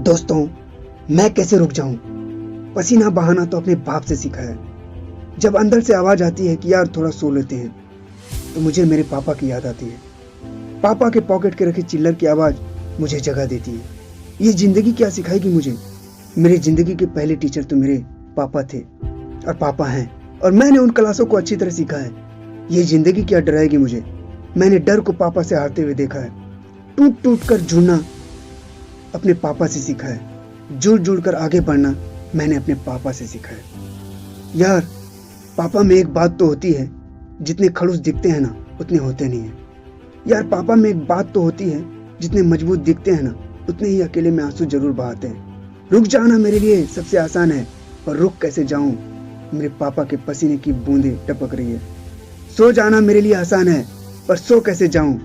दोस्तों, मैं कैसे रुक जाऊं? पसीना बहाना तो अपने बाप से सीखा है। जब अंदर से आवाज आती है कि यार थोड़ा सो लेते हैं, तो मुझे मेरे पापा की याद आती है। पापा के पॉकेट के रखे चिल्लर की आवाज मुझे जगा देती है। ये जिंदगी क्या सिखाएगी मुझे? मेरी जिंदगी के पहले टीचर तो मेरे पापा थे और पापा हैं, और मैंने उन क्लासों को अच्छी तरह सीखा है। ये जिंदगी क्या डराएगी मुझे? मैंने डर को पापा से हारते हुए देखा है। टूट टूट कर जुड़ना अपने पापा से सीखा है। जुड़ जुड़ कर आगे बढ़ना मैंने अपने पापा से सीखा है। यार, पापा में एक बात तो होती है, जितने खड़ूस दिखते हैं ना उतने होते नहीं है। यार, पापा में एक बात तो होती है, जितने मजबूत दिखते हैं ना उतने ही अकेले में आंसू जरूर बहाते हैं। रुक जाना मेरे लिए सबसे आसान है, पर रुक कैसे जाऊं? मेरे पापा के पसीने की बूंदें टपक रही है। सो जाना मेरे लिए आसान है, पर सो कैसे जाऊं?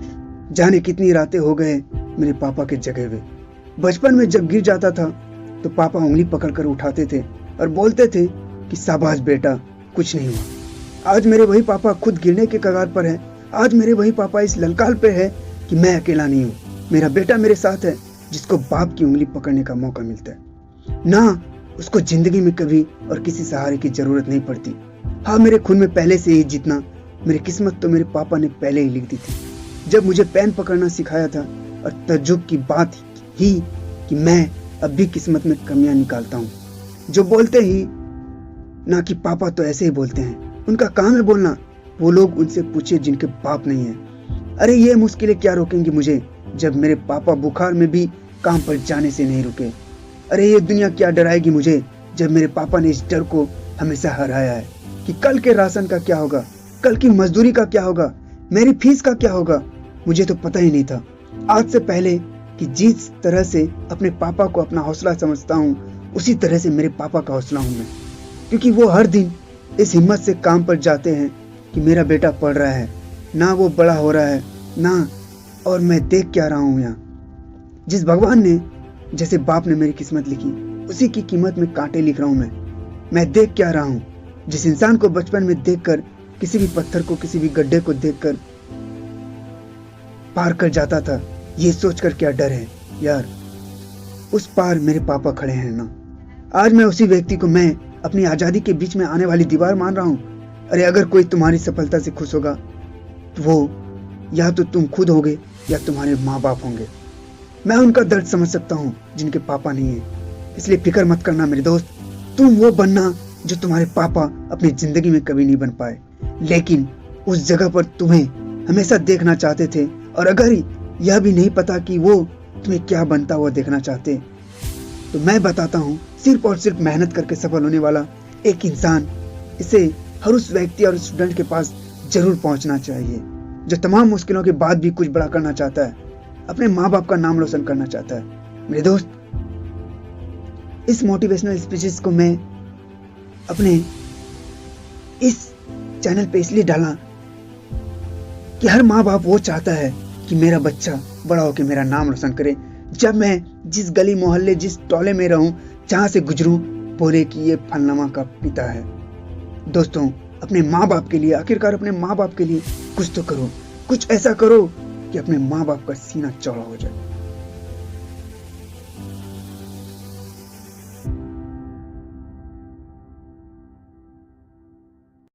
जाने कितनी रातें हो गए मेरे पापा के जगे हुए। बचपन में जब गिर जाता था तो पापा उंगली पकड़कर उठाते थे और बोलते थे कि शाबाश बेटा, कुछ नहीं हुआ। आज मेरे वही पापा खुद गिरने के कगार पर है। आज मेरे वही पापा इस ललकार पे है कि मैं अकेला नहीं हूँ। मेरा बेटा मेरे साथ है, जिसको बाप की उंगली पकड़ने का मौका मिलता है ना। उसको जिंदगी में कभी और किसी सहारे की जरूरत नहीं पड़ती। हाँ, मेरे खून में पहले से ही जीतना मेरी किस्मत तो मेरे पापा ने पहले ही लिख दी थी, जब मुझे पेन पकड़ना सिखाया था। और तजुब की बात ही कि मैं अब भी किस्मत में कमियां निकालता हूँ। जो बोलते ही ना कि पापा तो ऐसे ही बोलते हैं, उनका काम है बोलना। वो लोग उनसे पूछे जिनके बाप नहीं है। अरे ये मुश्किलें क्या रोकेंगी मुझे, जब मेरे पापा बुखार में भी काम पर जाने से नहीं रुके। अरे ये दुनिया क्या डराएगी मुझे, जब मेरे पापा ने इस डर को हमेशा हराया है कि कल के राशन का क्या होगा, कल की मजदूरी का क्या होगा, मेरी फीस का क्या होगा। मुझे तो पता ही नहीं था आज से पहले कि जिस तरह से अपने पापा को अपना हौसला समझता हूँ, उसी तरह से मेरे पापा का हौसला हूँ मैं। क्योंकि वो हर दिन इस हिम्मत से काम पर जाते हैं कि मेरा बेटा पढ़ रहा है ना, वो बड़ा हो रहा है ना, और मैं देख क्या रहा हूँ यहाँ। जिस भगवान ने, जैसे बाप ने मेरी किस्मत लिखी, उसी की कीमत में कांटे लिख रहा हूँ मैं देख क्या रहा हूँ। जिस इंसान को बचपन में देखकर, किसी भी पत्थर को, किसी भी गड्ढे को देखकर पार कर जाता था, ये सोचकर क्या डर है यार, उस पार मेरे पापा खड़े हैं ना। आज मैं उसी व्यक्ति को मैं अपनी आजादी के बीच में आने वाली दीवार मान रहा हूँ। अरे अगर कोई तुम्हारी सफलता से खुश होगा तो वो या तो तुम खुद होगे या तुम्हारे माँ बाप होंगे। मैं उनका दर्द समझ सकता हूँ जिनके पापा नहीं है। इसलिए फिक्र मत करना मेरे दोस्त, तुम वो बनना जो तुम्हारे पापा अपनी जिंदगी में कभी नहीं बन पाए, लेकिन उस जगह पर तुम्हें हमेशा देखना चाहते थे। और अगर यह भी नहीं पता कि वो तुम्हें क्या बनता हुआ देखना चाहते, तो मैं बताता हूँ, सिर्फ और सिर्फ मेहनत करके सफल होने वाला एक इंसान, इसे हर उस व्यक्ति और स्टूडेंट के पास जरूर पहुंचना चाहिए जो तमाम मुश्किलों के बाद भी कुछ बड़ा करना चाहता है, अपने माँ बाप का नाम रोशन करना चाहता है। मेरे दोस्त, इस मोटिवेशनल स्पीचेस को मैं अपने इस चैनल पे इसलिए डाला कि हर माँ बाप वो चाहता है कि मेरा बच्चा बड़ा होकर मेरा नाम रोशन करे। जब मैं जिस गली मोहल्ले, जिस टोले में रहूं, जहां से गुजरूं, बोले कि ये फलनामा का पिता है। दोस्तों, अपने माँ बाप के लिए, आखिरकार अपने माँ बाप के लिए कुछ तो करो, कुछ ऐसा करो कि अपने माँ बाप का सीना चौड़ा हो जाए।